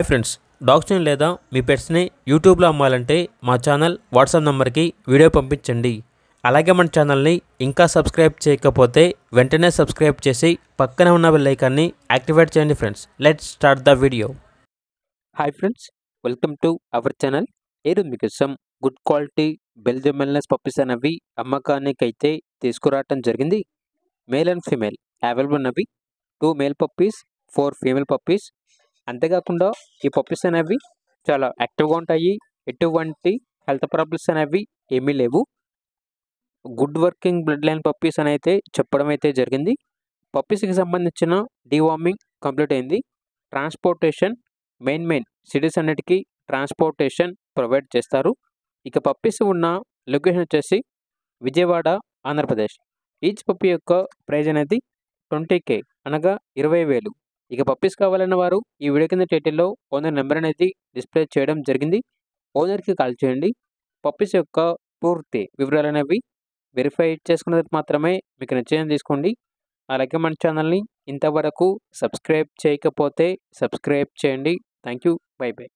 Friends, డాగ్స్ని లేదా మీ పెట్స్ని యూట్యూబ్లో అమ్మాలంటే మా ఛానల్ వాట్సాప్ నెంబర్కి వీడియో పంపించండి. అలాగే మన ఛానల్ని ఇంకా సబ్స్క్రైబ్ చేయకపోతే వెంటనే సబ్స్క్రైబ్ చేసి పక్కనే ఉన్న బెల్ ఐకాన్ని యాక్టివేట్ చేయండి. Friends, let's start the video. Hi friends, welcome to our channel. ఈరోజు మీకోసం గుడ్ క్వాలిటీ బెల్జియం మెల్నెస్ పప్పీస్ అనేవి అమ్మకానికి అయితే తీసుకురావటం జరిగింది. మేల్ అండ్ ఫీమేల్ అవైలబుల్ ఉన్నవి. 2 మేల్ పప్పీస్, 4 ఫీమేల్ పప్పీస్. అంతేకాకుండా ఈ పప్పీస్ అనేవి చాలా యాక్టివ్గా ఉంటాయి. ఎటువంటి హెల్త్ ప్రాబ్లమ్స్ అనేవి ఏమీ లేవు. Good working blood line puppies అని అయితే చెప్పడం అయితే జరిగింది. పప్పీస్కి సంబంధించిన డీవార్మింగ్ కంప్లీట్ అయింది. ట్రాన్స్పోర్టేషన్ మెయిన్ సిటీస్ అన్నిటికీ ట్రాన్స్పోర్టేషన్ ప్రొవైడ్ చేస్తారు. ఇక పప్పీస్ ఉన్న లొకేషన్ వచ్చేసి విజయవాడ, ఆంధ్రప్రదేశ్. ఈచ్ పప్పీ యొక్క ప్రైజ్ అనేది 20K అనగా 20,000. ఇక పప్పీస్ కావాలన్న వారు ఈ వీడియో కింద టైటిల్లో ఓనర్ నెంబర్ అనేది డిస్ప్లే చేయడం జరిగింది. ఓనర్కి కాల్ చేయండి. పప్పీస్ యొక్క పూర్తి వివరాలు అనేవి వెరిఫై చేసుకున్నది మాత్రమే మీకు నిశ్చయం తీసుకోండి. అలాగే మన ఛానల్ని ఇంతవరకు సబ్స్క్రైబ్ చేయకపోతే సబ్స్క్రైబ్ చేయండి. Thank you. By by.